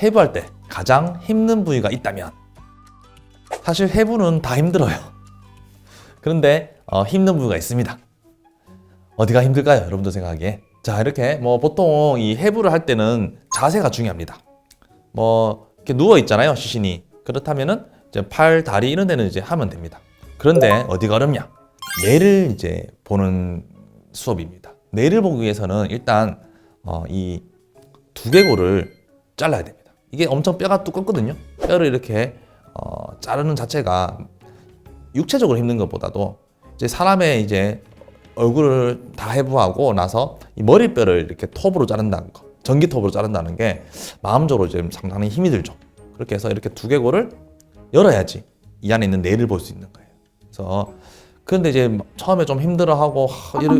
해부할 때 가장 힘든 부위가 있다면, 사실 해부는 다 힘들어요. 그런데 힘든 부위가 있습니다. 어디가 힘들까요? 여러분들 생각하기에. 자, 이렇게 보통 이 해부를 할 때는 자세가 중요합니다. 이렇게 누워 있잖아요, 시신이. 그렇다면은 이제 팔, 다리 이런 데는 이제 하면 됩니다. 그런데 어디가 어렵냐? 뇌를 이제 보는 수업입니다. 뇌를 보기 위해서는 일단 이 두개골을 잘라야 됩니다. 이게 엄청 뼈가 두껍거든요. 뼈를 이렇게 자르는 자체가 육체적으로 힘든 것보다도 이제 사람의 이제 얼굴을 다 해부하고 나서 이 머리뼈를 이렇게 톱으로 자른다는 거, 전기톱으로 자른다는 게 마음적으로 지금 상당히 힘이 들죠. 그렇게 해서 이렇게 두개골을 열어야지 이 안에 있는 뇌를 볼 수 있는 거예요. 그래서 그런데 이제 처음에 좀 힘들어하고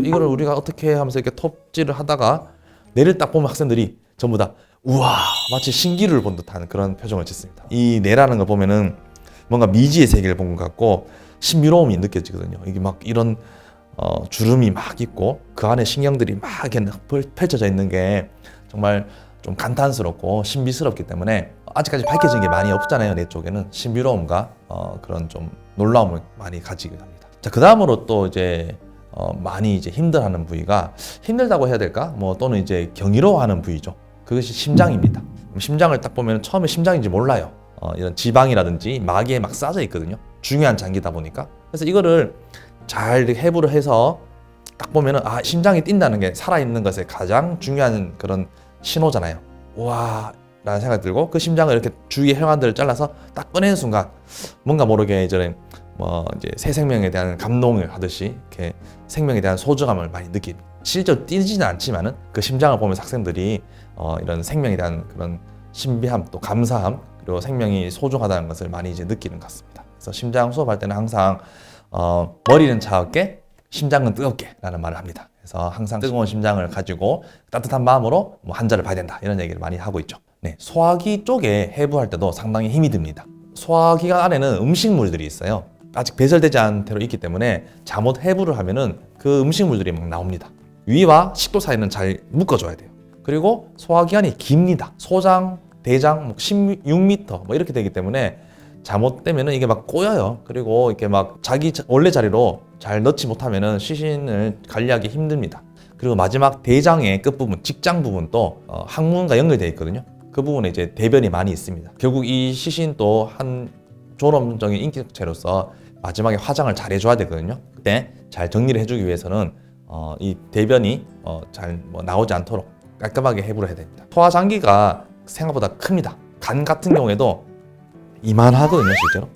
이거를 우리가 어떻게 하면서 이렇게 톱질을 하다가 뇌를 딱 보면 학생들이 전부 다 우와, 마치 신기루를 본 듯한 그런 표정을 짓습니다. 이 뇌라는 거 보면은 뭔가 미지의 세계를 본 것 같고 신비로움이 느껴지거든요. 이게 막 이런 주름이 막 있고 그 안에 신경들이 막 이렇게 펼쳐져 있는 게 정말 좀 감탄스럽고 신비스럽기 때문에 아직까지 밝혀진 게 많이 없잖아요. 뇌 쪽에는 신비로움과 그런 좀 놀라움을 많이 가지게 합니다. 자, 그 다음으로 또 이제 많이 이제 힘들어하는 부위가, 힘들다고 해야 될까? 또는 이제 경이로워하는 부위죠. 그것이 심장입니다. 심장을 딱 보면 처음에 심장인지 몰라요. 이런 지방이라든지 마기에 막 싸져 있거든요. 중요한 장기다 보니까. 그래서 이거를 잘 해부를 해서 딱 보면은 심장이 뛴다는 게 살아있는 것의 가장 중요한 그런 신호잖아요. 우와 라는 생각이 들고, 그 심장을 이렇게 주위의 혈관들을 잘라서 딱 꺼내는 순간 뭔가 모르게 이제 새 생명에 대한 감동을 하듯이 이렇게 생명에 대한 소중함을 많이 느낍니다. 실제로 뛰지는 않지만은 그 심장을 보면서 학생들이 이런 생명에 대한 그런 신비함, 또 감사함, 그리고 생명이 소중하다는 것을 많이 이제 느끼는 것 같습니다. 그래서 심장 수업할 때는 항상 머리는 차갑게, 심장은 뜨겁게 라는 말을 합니다. 그래서 항상 뜨거운 심장을 가지고 따뜻한 마음으로 한자를 봐야 된다, 이런 얘기를 많이 하고 있죠. 네, 소화기 쪽에 해부할 때도 상당히 힘이 듭니다. 소화기관 안에는 음식물들이 있어요. 아직 배설되지 않은 채로 있기 때문에 잘못 해부를 하면은 그 음식물들이 막 나옵니다. 위와 식도 사이는 잘 묶어줘야 돼요. 그리고 소화기관이 깁니다. 소장, 대장 16m 이렇게 되기 때문에 잘못되면은 이게 막 꼬여요. 그리고 이렇게 막 자기 원래 자리로 잘 넣지 못하면은 시신을 관리하기 힘듭니다. 그리고 마지막 대장의 끝부분, 직장 부분도 항문과 연결되어 있거든요. 그 부분에 이제 대변이 많이 있습니다. 결국 이 시신도 한 존엄적인 인격체로서 마지막에 화장을 잘 해줘야 되거든요. 그때 잘 정리를 해주기 위해서는 이 대변이 잘 나오지 않도록 깔끔하게 해부를 해야 됩니다. 소화장기가 생각보다 큽니다. 간 같은 경우에도 이만하거든요, 실제로.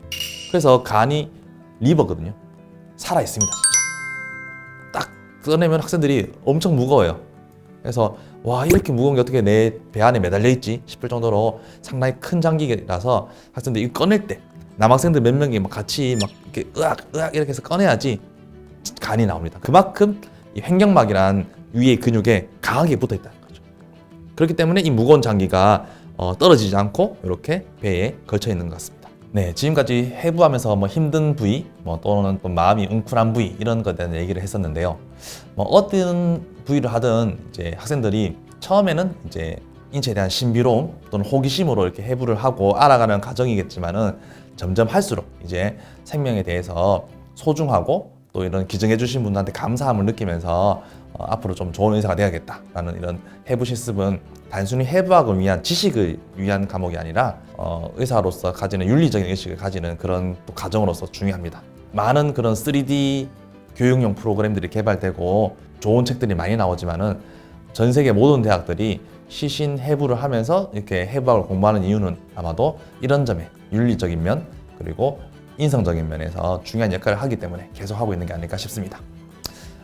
그래서 간이 리버거든요. 살아 있습니다, 진짜. 딱 꺼내면 학생들이 엄청 무거워요. 그래서 와, 이렇게 무거운 게 어떻게 내 배 안에 매달려 있지 싶을 정도로 상당히 큰 장기라서 학생들이 이거 꺼낼 때 남학생들 몇 명이 같이 이렇게 으악 이렇게 해서 꺼내야지 간이 나옵니다. 그만큼 이 횡격막이란 위의 근육에 강하게 붙어 있다는 거죠. 그렇기 때문에 이 무거운 장기가 떨어지지 않고 이렇게 배에 걸쳐 있는 것 같습니다. 네, 지금까지 해부하면서 힘든 부위, 또는 또 마음이 웅크란 부위, 이런 것에 대한 얘기를 했었는데요. 어떤 부위를 하든 이제 학생들이 처음에는 이제 인체에 대한 신비로움 또는 호기심으로 이렇게 해부를 하고 알아가는 과정이겠지만은 점점 할수록 이제 생명에 대해서 소중하고 또 이런 기증해 주신 분들한테 감사함을 느끼면서 앞으로 좀 좋은 의사가 되어야겠다라는 이런 해부 실습은 단순히 해부학을 위한 지식을 위한 과목이 아니라 의사로서 가지는 윤리적인 의식을 가지는 그런 또 과정으로서 중요합니다. 많은 그런 3D 교육용 프로그램들이 개발되고 좋은 책들이 많이 나오지만은 전 세계 모든 대학들이 시신 해부를 하면서 이렇게 해부학을 공부하는 이유는 아마도 이런 점에 윤리적인 면, 그리고 인성적인 면에서 중요한 역할을 하기 때문에 계속 하고 있는 게 아닐까 싶습니다.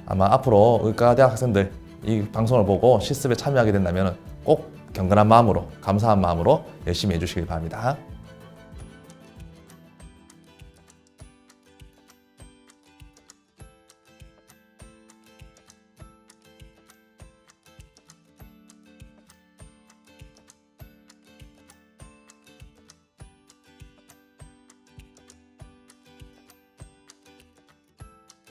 아마 앞으로 의과대학 학생들 이 방송을 보고 실습에 참여하게 된다면 꼭 경건한 마음으로, 감사한 마음으로 열심히 해주시길 바랍니다.